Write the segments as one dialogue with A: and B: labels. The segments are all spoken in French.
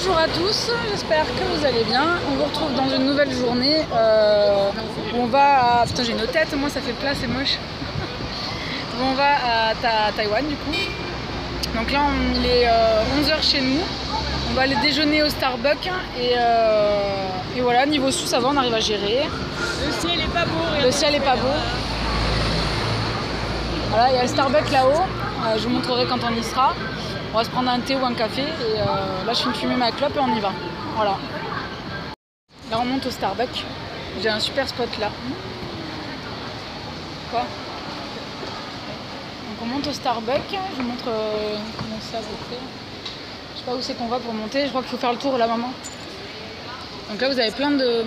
A: Bonjour à tous, j'espère que vous allez bien. On vous retrouve dans une nouvelle journée où on va à... Putain, j'ai nos têtes, moi ça fait plat, c'est moche. Où on va à Taïwan du coup. Donc là il est 11h chez nous. On va aller déjeuner au Starbucks et voilà, niveau sous ça va, on arrive à gérer.
B: Le ciel est pas beau.
A: Le ciel est pas beau. Voilà, il y a le Starbucks là-haut. Je vous montrerai quand on y sera. On va se prendre un thé ou un café et là je suis fumer ma clope et on y va. Voilà. Là on monte au Starbucks. J'ai un super spot là. Quoi? Donc on monte au Starbucks. Je vous montre comment c'est à peu près. Je sais pas où c'est qu'on va pour monter. Je crois qu'il faut faire le tour là, maman. Donc là vous avez plein de...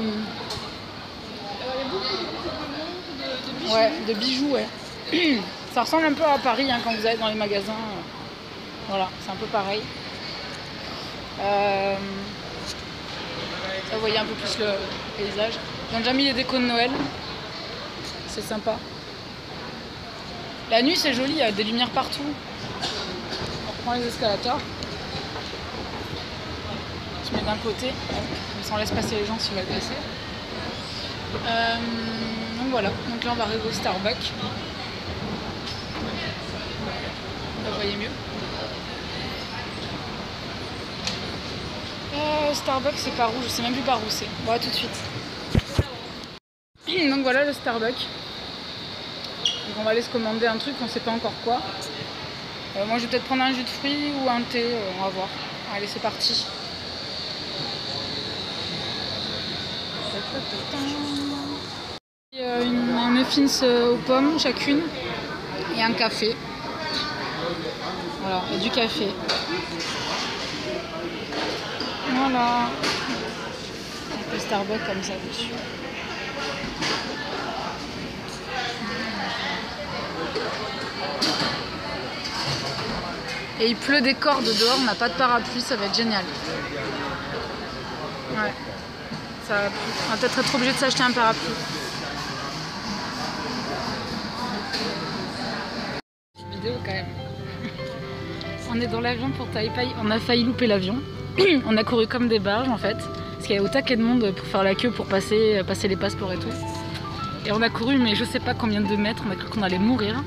A: Ouais, de bijoux, ouais. Ça ressemble un peu à Paris hein, quand vous allez dans les magasins. Voilà, c'est un peu pareil. Là, vous voyez un peu plus le paysage. Ils ont déjà mis les décos de Noël. C'est sympa. La nuit, c'est joli, il y a des lumières partout. On reprend les escalators. Je mets d'un côté, mais on laisse passer les gens s'ils veulent passer. Donc voilà, donc là on va arriver au Starbucks. Là, vous voyez mieux. Starbucks c'est par où? Je sais même plus par où c'est. Bon, à tout de suite. Donc voilà le Starbucks. Donc on va aller se commander un truc, on sait pas encore quoi. Moi je vais peut-être prendre un jus de fruits ou un thé, on va voir. Allez, c'est parti. Un muffins aux pommes chacune et un café. Voilà, et du café. Voilà. Avec le Starbucks comme ça dessus. Et il pleut des cordes dehors, on n'a pas de parapluie, ça va être génial. Ouais. Ça va... On va peut-être être obligé de s'acheter un parapluie. Vidéo quand même. On est dans l'avion pour Taipei, on a failli louper l'avion. On a couru comme des barges en fait, parce qu'il y avait au taquet de monde pour faire la queue pour passer les passeports et tout. Et on a couru mais je sais pas combien de mètres, on a cru qu'on allait mourir.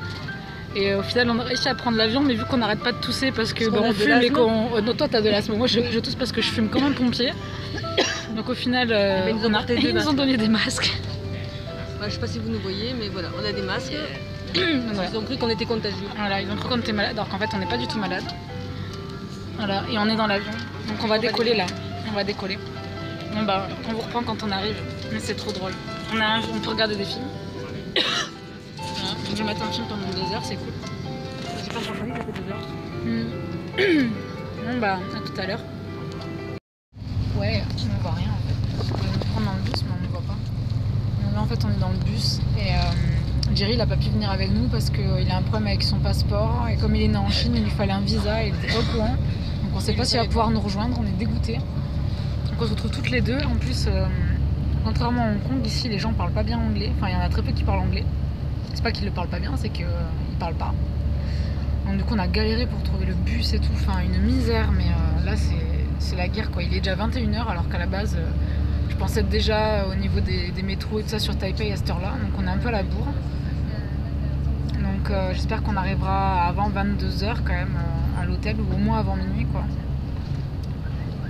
A: Et au final on a réussi à prendre l'avion, mais vu qu'on n'arrête pas de tousser parce que on fume et qu'on... Non, toi t'as de l'asthme, moi je tousse parce que je fume comme un pompier. Donc au final ils nous ont donné des masques.
B: Ouais, je sais pas si vous nous voyez, mais voilà, on a des masques. Ils ont cru qu'on était contagieux.
A: Voilà, ils ont cru qu'on était malade, alors qu'en fait on n'est pas du tout malade. Voilà, et on est dans l'avion. Donc on va décoller là. On va décoller. Bon bah, on vous reprend quand on arrive. Mais c'est trop drôle. On peut regarder des films. Voilà. Je vais mettre un film pendant 2 heures, c'est cool.
B: J'ai pas entendu, ça fait 2 heures.
A: Bon bah, à tout à l'heure. Ouais, on voit rien en fait. On va nous prendre dans le bus, mais on ne voit pas. Donc là en fait on est dans le bus et Jerry il a pas pu venir avec nous parce qu'il a un problème avec son passeport. Et comme il est né en Chine, il lui fallait un visa et il était pas au courant. Donc on sait pas s'il va pouvoir nous rejoindre, on est dégoûtés. Donc on se retrouve toutes les deux. En plus, contrairement à Hong Kong, ici les gens parlent pas bien anglais. Enfin, il y en a très peu qui parlent anglais. C'est pas qu'ils le parlent pas bien, c'est qu'ils parlent pas. Donc du coup on a galéré pour trouver le bus et tout. Enfin, une misère, mais là c'est la guerre quoi. Il est déjà 21h alors qu'à la base, je pensais être déjà au niveau des métros et tout ça sur Taipei à cette heure-là. Donc on est un peu à la bourre. Donc j'espère qu'on arrivera avant 22h quand même à l'hôtel ou au moins avant minuit quoi.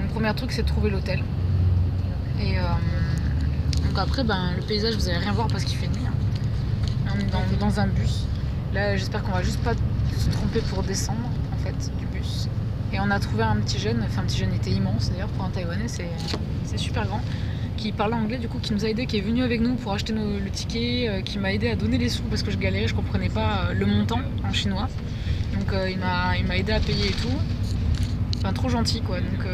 A: Le premier truc c'est de trouver l'hôtel. Et donc après le paysage vous allez rien voir parce qu'il fait nuit. Là, on est dans un bus. Là j'espère qu'on va juste pas se tromper pour descendre en fait du bus. Et on a trouvé un petit jeune, enfin un petit jeune, il était immense d'ailleurs pour un Taïwanais, c'est super grand, qui parlait anglais du coup, qui nous a aidé, qui est venu avec nous pour acheter le ticket, qui m'a aidé à donner les sous parce que je galérais, je comprenais pas le montant en chinois. Donc il m'a aidé à payer et tout. Enfin trop gentil quoi, donc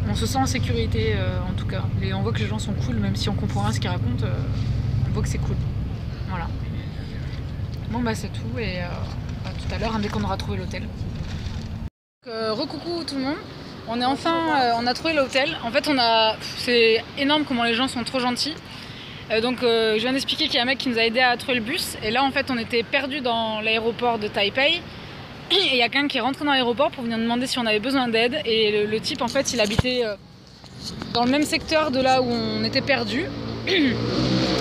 A: on se sent en sécurité en tout cas. Et on voit que les gens sont cool, même si on comprend rien ce qu'ils racontent, on voit que c'est cool. Voilà. Bon bah c'est tout et à tout à l'heure dès qu'on aura trouvé l'hôtel. Recoucou tout le monde. On est enfin, on a trouvé l'hôtel. En fait, c'est énorme comment les gens sont trop gentils. Donc, je viens d'expliquer qu'il y a un mec qui nous a aidé à trouver le bus. Et là, en fait, on était perdus dans l'aéroport de Taipei. Et il y a quelqu'un qui est rentré dans l'aéroport pour venir nous demander si on avait besoin d'aide. Et le type, en fait, il habitait dans le même secteur de là où on était perdu.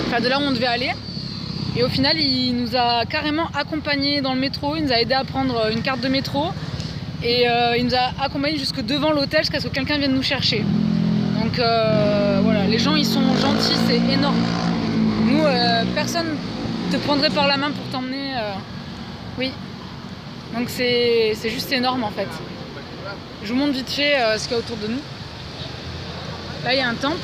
A: Enfin, de là où on devait aller. Et au final, il nous a carrément accompagnés dans le métro. Il nous a aidé à prendre une carte de métro. Et il nous a accompagnés jusque devant l'hôtel jusqu'à ce que quelqu'un vienne nous chercher. Donc voilà, les gens, ils sont gentils, c'est énorme. Nous, personne te prendrait par la main pour t'emmener. Oui. Donc c'est juste énorme en fait. Je vous montre vite fait ce qu'il y a autour de nous. Là il y a un temple.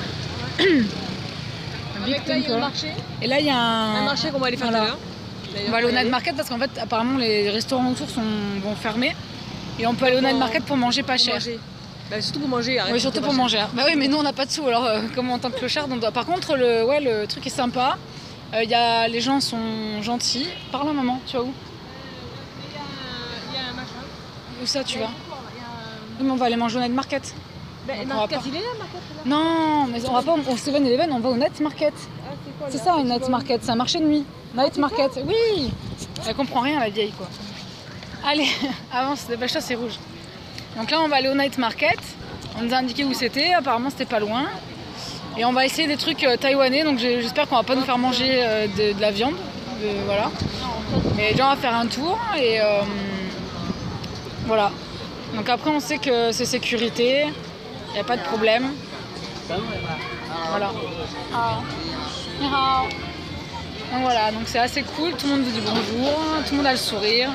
A: Un big temple.
B: Là, il y a un marché.
A: Et là il y a un
B: marché qu'on va aller faire tout à l'heure.
A: On va aller au night market parce qu'en fait apparemment les restaurants autour vont fermer. Et on peut aller au night market pour manger pas cher.
B: Bah, surtout pour manger.
A: Oui, surtout pour manger. Bah oui, mais nous on n'a pas de sous alors comment en tant que clochard on doit... Par contre le truc est sympa. Les gens sont gentils. Par là maman, tu vas où?
B: Il y a un machin.
A: Où ça tu vas? Oui, mais on va aller manger au night market.
B: Bah, market, il est là, market là.
A: Non, mais on va pas au 7-Eleven, on va au night market.
B: Ah, c'est quoi,
A: c'est ça une night market, c'est un marché de nuit. Night market, oui. Elle comprend rien la vieille quoi. Allez, avance, dépêche-toi, c'est rouge. Donc là on va aller au night market. On nous a indiqué où c'était, apparemment c'était pas loin. Et on va essayer des trucs taïwanais, donc j'espère qu'on va pas nous faire manger de la viande. Voilà. Mais déjà on va faire un tour et voilà. Donc après on sait que c'est sécurité, il n'y a pas de problème. Voilà. Donc voilà, donc c'est assez cool, tout le monde vous dit bonjour, tout le monde a le sourire.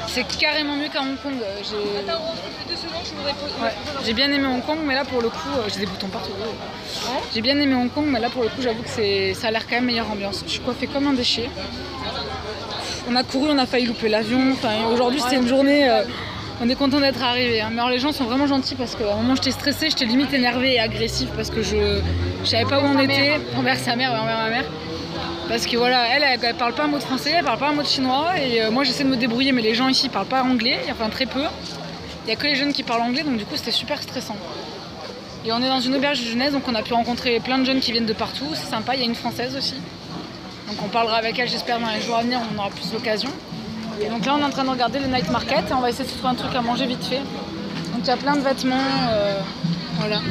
A: C'est carrément mieux qu'à Hong Kong. J'ai bien aimé Hong Kong, mais là pour le coup, j'ai des boutons partout. J'ai bien aimé Hong Kong, mais là pour le coup, j'avoue que ça a l'air quand même meilleure ambiance. Je suis coiffée comme un déchet. On a couru, on a failli louper l'avion. Enfin, aujourd'hui c'était une journée. On est content d'être arrivé. Hein. Mais alors les gens sont vraiment gentils parce qu'à un moment j'étais stressée, j'étais limite énervée et agressive parce que je savais pas où on était. Envers sa mère et envers ma mère. Parce que voilà, elle parle pas un mot de français, elle parle pas un mot de chinois et moi j'essaie de me débrouiller, mais les gens ici parlent pas anglais, enfin très peu. Il y a que les jeunes qui parlent anglais, donc du coup c'était super stressant. Et on est dans une auberge de jeunesse, donc on a pu rencontrer plein de jeunes qui viennent de partout, c'est sympa, il y a une française aussi. Donc on parlera avec elle, j'espère dans les jours à venir, on aura plus l'occasion. Et donc là on est en train de regarder le night market et on va essayer de se trouver un truc à manger vite fait. Donc il y a plein de vêtements, voilà.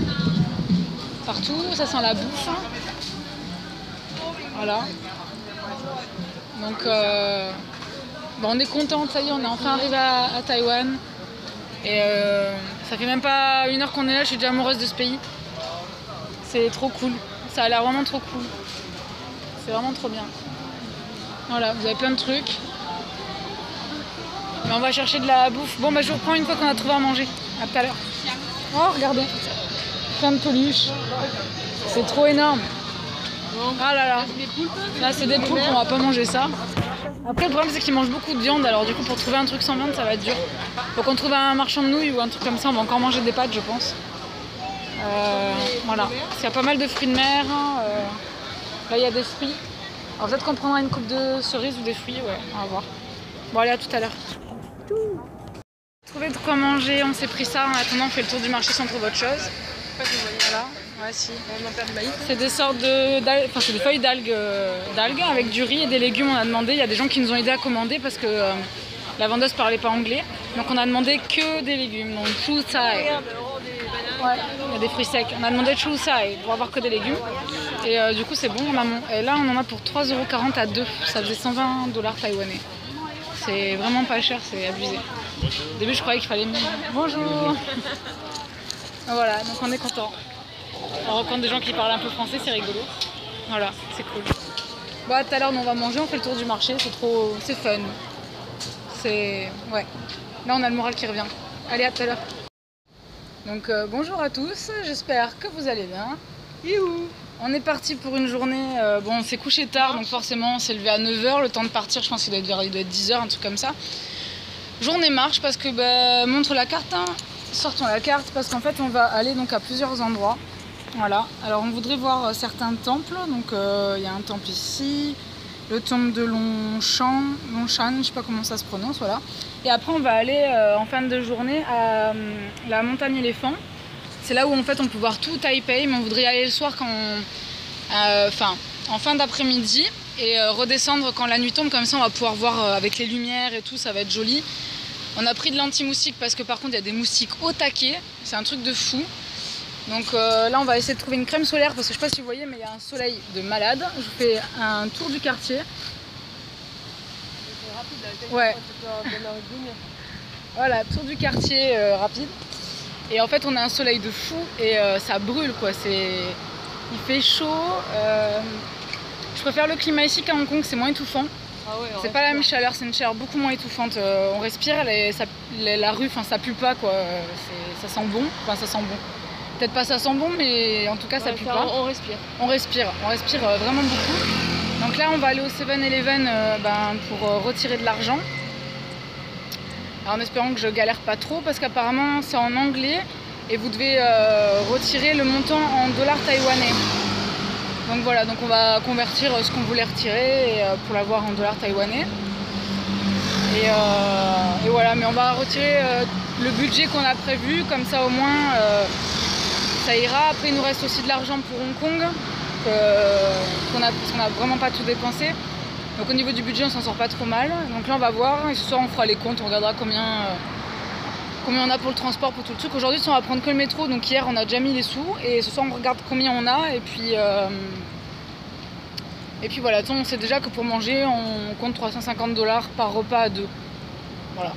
A: Partout, ça sent la bouffe. Voilà. Donc on est content, ça y est, on est enfin arrivé à Taïwan. Et ça fait même pas 1 heure qu'on est là, je suis déjà amoureuse de ce pays. C'est trop cool, ça a l'air vraiment trop cool. C'est vraiment trop bien. Voilà, vous avez plein de trucs. Mais on va chercher de la bouffe. Bon bah je vous reprends une fois qu'on a trouvé à manger. À tout à l'heure. Oh regardez, plein de peluches. C'est trop énorme. Ah là là, là c'est des poulpes, on va pas manger ça. Après le problème c'est qu'ils mangent beaucoup de viande, alors du coup pour trouver un truc sans viande ça va être dur. Faut qu'on trouve un marchand de nouilles ou un truc comme ça, on va encore manger des pâtes je pense. Voilà, parce qu'il y a pas mal de fruits de mer, hein, là il y a des fruits. Alors peut-être qu'on prendra une coupe de cerises ou des fruits, ouais, on va voir. Bon allez à tout à l'heure. Trouver de quoi manger, on s'est pris ça, en attendant on fait le tour du marché sans trouver autre chose. Voilà. Ouais, si. C'est des sortes d'algues, enfin c'est des feuilles d'algues avec du riz et des légumes. On a demandé, il y a des gens qui nous ont aidé à commander parce que la vendeuse parlait pas anglais. Donc on a demandé que des légumes, donc chou sai. Ouais, il y a des fruits secs. On a demandé chou sai pour avoir que des légumes. Et du coup c'est bon, et là on en a pour 3,40 € à 2. Ça faisait 120 $ taïwanais. C'est vraiment pas cher, c'est abusé. Au début je croyais qu'il fallait... Bonjour. Voilà, donc on est content. On rencontre des gens qui parlent un peu français, c'est rigolo. Voilà, c'est cool. Bon, tout à l'heure, on va manger, on fait le tour du marché, c'est fun. Ouais. Là, on a le moral qui revient. Allez, à tout à l'heure. Donc, bonjour à tous, j'espère que vous allez bien. Youhou. On est parti pour une journée, bon, on s'est couché tard, donc forcément, on s'est levé à 9 h. Le temps de partir, je pense qu'il doit être 10 h, un truc comme ça. Journée marche parce que, montre la carte, hein. Sortons la carte parce qu'en fait, on va aller donc à plusieurs endroits. Voilà, alors on voudrait voir certains temples, donc il y a un temple ici, le temple de Longshan, je sais pas comment ça se prononce, voilà. Et après on va aller en fin de journée à la montagne éléphant. C'est là où en fait on peut voir tout Taipei, mais on voudrait y aller le soir en fin d'après-midi et redescendre quand la nuit tombe, comme ça on va pouvoir voir avec les lumières et tout, ça va être joli. On a pris de l'anti-moustique parce que par contre il y a des moustiques au taquet, c'est un truc de fou. Donc là on va essayer de trouver une crème solaire parce que je sais pas si vous voyez mais il y a un soleil de malade. Je vous fais un tour du quartier. Ouais. Voilà, tour du quartier rapide. Et en fait on a un soleil de fou et ça brûle quoi. Il fait chaud. Je préfère le climat ici qu'à Hong Kong, c'est moins étouffant.
B: Ah ouais,
A: c'est pas la même chaleur, c'est une chaleur beaucoup moins étouffante. On respire, la rue, ça pue pas quoi. Ça sent bon. Enfin ça sent bon. Peut-être pas ça sent bon, mais en tout cas ça pue pas.
B: On respire.
A: On respire vraiment beaucoup. Donc là on va aller au 7-Eleven pour retirer de l'argent. En espérant que je galère pas trop parce qu'apparemment c'est en anglais et vous devez retirer le montant en dollars taïwanais. Donc voilà, donc on va convertir ce qu'on voulait retirer pour l'avoir en dollars taïwanais. Et voilà, mais on va retirer le budget qu'on a prévu, comme ça au moins ça ira. Après il nous reste aussi de l'argent pour Hong Kong, parce qu'on n'a vraiment pas tout dépensé. Donc au niveau du budget on s'en sort pas trop mal. Donc là on va voir et ce soir on fera les comptes, on regardera combien on a pour le transport, pour tout le truc. Aujourd'hui on va prendre que le métro, donc hier on a déjà mis les sous et ce soir on regarde combien on a et puis voilà, on sait déjà que pour manger on compte 350 $ par repas à deux. Voilà,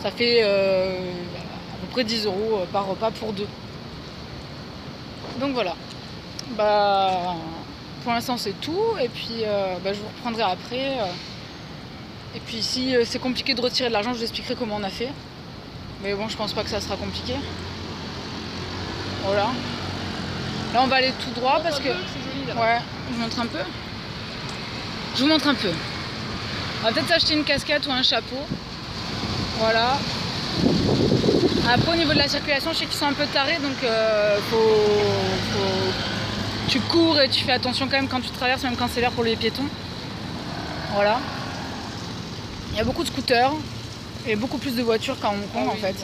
A: ça fait à peu près 10 € par repas pour deux. Donc voilà, pour l'instant c'est tout et puis je vous reprendrai après. Et puis si c'est compliqué de retirer de l'argent, je vous expliquerai comment on a fait. Mais bon, je pense pas que ça sera compliqué. Voilà. Là on va aller tout droit parce que... Ouais, je vous montre un peu. Je vous montre un peu. On va peut-être s'acheter une casquette ou un chapeau. Voilà. Après au niveau de la circulation, je sais qu'ils sont un peu tarés, donc tu cours et tu fais attention quand même quand tu traverses, même quand c'est vert pour les piétons. Voilà. Il y a beaucoup de scooters et beaucoup plus de voitures qu'à Hong Kong en fait.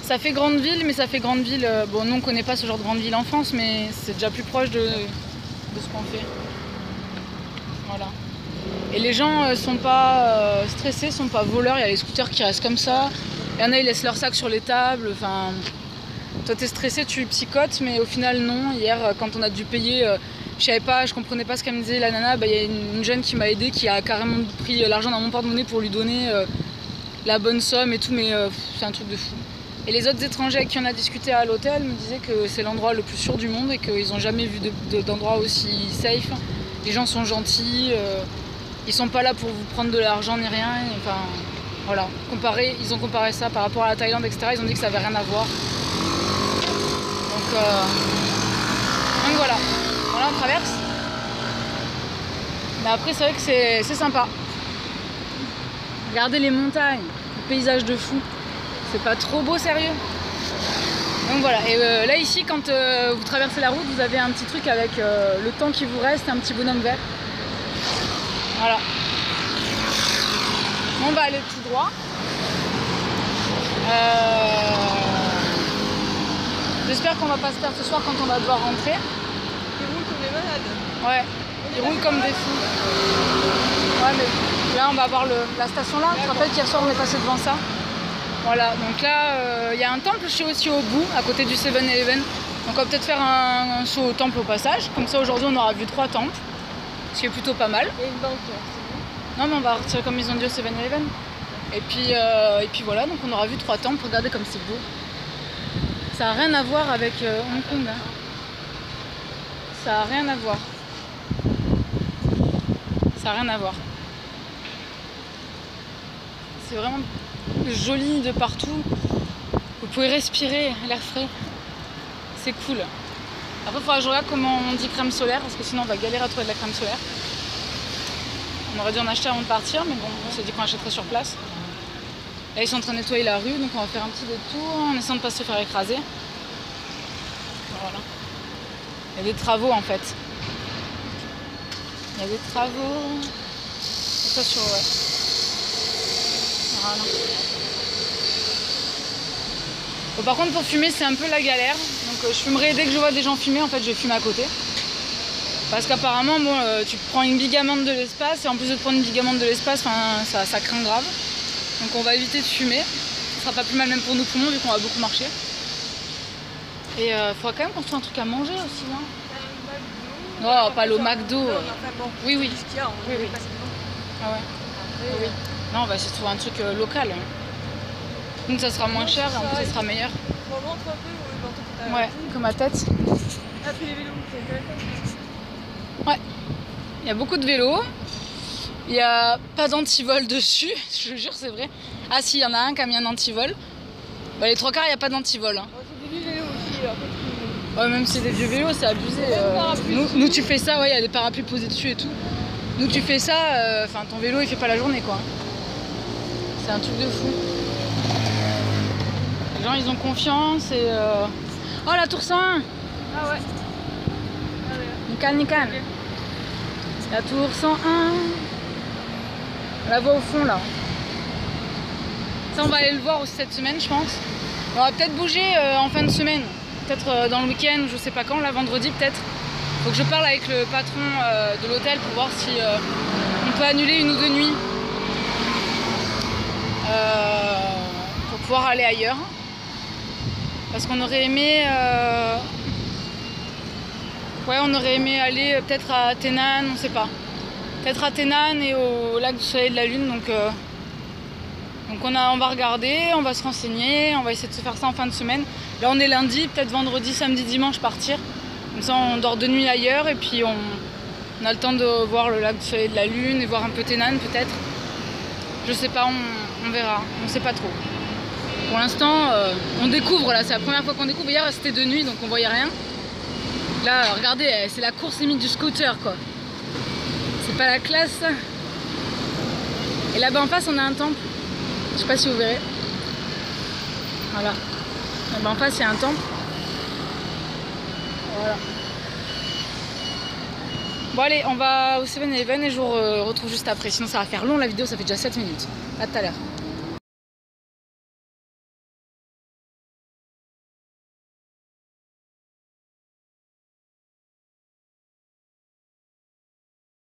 A: Ça fait grande ville, mais ça fait grande ville. Bon, nous on connaît pas ce genre de grande ville en France, mais c'est déjà plus proche de ce qu'on fait. Voilà. Et les gens sont pas stressés, sont pas voleurs. Il y a les scooters qui restent comme ça. Il y en a, ils laissent leur sac sur les tables. Enfin, toi t'es stressé, tu psychotes, mais au final non. Hier, quand on a dû payer, je savais pas, je comprenais pas ce qu'elle me disait la nana. Il y a une jeune qui m'a aidé, qui a carrément pris l'argent dans mon porte-monnaie pour lui donner la bonne somme et tout, mais c'est un truc de fou. Et les autres étrangers avec qui on a discuté à l'hôtel me disaient que c'est l'endroit le plus sûr du monde et qu'ils n'ont jamais vu d'endroit aussi safe. Les gens sont gentils, ils sont pas là pour vous prendre de l'argent ni rien. Enfin, voilà. Ils ont comparé ça par rapport à la Thaïlande, etc. Ils ont dit que ça avait rien à voir. Donc voilà. Voilà, on traverse. Mais après, c'est vrai que c'est sympa. Regardez les montagnes, le paysage de fou. C'est pas trop beau, sérieux. Donc voilà, et là ici quand vous traversez la route, vous avez un petit truc avec le temps qui vous reste, un petit bonhomme vert. Voilà. On va aller tout droit. J'espère qu'on va pas se perdre ce soir quand on va devoir rentrer.
B: Ils roulent comme des malades.
A: Ouais, ils roulent comme des fous. Ouais, mais là on va voir la station là. Je te rappelle qu'hier soir on est passé devant ça. Voilà, donc là, il y a un temple aussi au bout, à côté du 7-Eleven. Donc on va peut-être faire un saut au temple au passage. Comme ça, aujourd'hui, on aura vu 3 temples, ce qui est plutôt pas mal.
B: Et une banque, c'est bon.
A: Non, mais on va retirer comme ils ont dit au 7-Eleven. Et puis voilà, donc on aura vu 3 temples. Regardez comme c'est beau. Ça n'a rien à voir avec Hong Kong. Hein. Ça n'a rien à voir. Ça n'a rien à voir. C'est vraiment joli de partout. Vous pouvez respirer l'air frais. C'est cool. Après, il faudra que je regarde comment on dit crème solaire, parce que sinon on va galérer à trouver de la crème solaire. On aurait dû en acheter avant de partir, mais bon, on s'est dit qu'on achèterait sur place. Là, ils sont en train de nettoyer la rue, donc on va faire un petit détour en essayant de ne pas se faire écraser. Voilà. Il y a des travaux en fait. Il y a des travaux. Attention, ouais. Voilà. Bon, par contre, pour fumer, c'est un peu la galère. Donc, je fumerai dès que je vois des gens fumer. En fait, je vais fumer à côté. Parce qu'apparemment, bon, tu prends une big amende de l'espace. Et en plus de te prendre une big amende de l'espace, ça craint grave. Donc, on va éviter de fumer. Ce sera pas plus mal même pour nos poumons vu qu'on va beaucoup marcher. Et faudra quand même qu'on se trouve un truc à manger aussi, hein. Non, pas le McDo. Oui, oui. Oui, oui. Ah ouais. Oui. Non, on va essayer de trouver un truc local. Donc ça sera moins cher, en plus ça sera meilleur. Ouais, comme ma tête. Ouais. Il y a beaucoup de vélos. Il n'y a pas d'antivol dessus, je vous jure, c'est vrai. Ah si, il y en a un qui a mis un antivol. Bah, les 3 quarts, il n'y a pas d'antivol. Hein.
B: C'est des vieux vélos aussi.
A: Ouais, même si c'est des vieux vélos, c'est abusé. Nous, tu fais ça, ouais, il y a des parapluies posés dessus et tout. Nous, tu fais ça, enfin, ton vélo, il fait pas la journée, quoi. C'est un truc de fou. Les gens, ils ont confiance et... Oh, la Tour 101.
B: Ah ouais.
A: Nickel. La Tour 101. On la voit au fond, là. Ça, on va aller le voir aussi cette semaine, je pense. On va peut-être bouger en fin de semaine. Peut-être dans le week-end, je sais pas quand, là, vendredi peut-être. Faut que je parle avec le patron de l'hôtel pour voir si on peut annuler 1 ou 2 nuits. Pour pouvoir aller ailleurs. Parce qu'on aurait aimé... Ouais, on aurait aimé aller peut-être à Thénane, on sait pas. Peut-être à Thénane et au lac du Soleil et de la Lune. Donc on va regarder, on va se renseigner, on va essayer de se faire ça en fin de semaine. Là on est lundi, peut-être vendredi, samedi, dimanche partir. Comme ça on dort 2 nuits ailleurs et puis on a le temps de voir le lac du Soleil et de la Lune et voir un peu Thénane peut-être. Je sais pas, on verra, on sait pas trop. Pour l'instant on découvre là, c'est la première fois qu'on découvre. Hier c'était de nuit donc on voyait rien. Là regardez, c'est la course limite du scooter quoi. C'est pas la classe. Et là-bas en face on a un temple. Je sais pas si vous verrez. Voilà. Là-bas en face il y a un temple. Voilà. Bon allez, on va au 7-Eleven et je vous retrouve juste après. Sinon ça va faire long la vidéo, ça fait déjà 7 minutes. À tout à l'heure.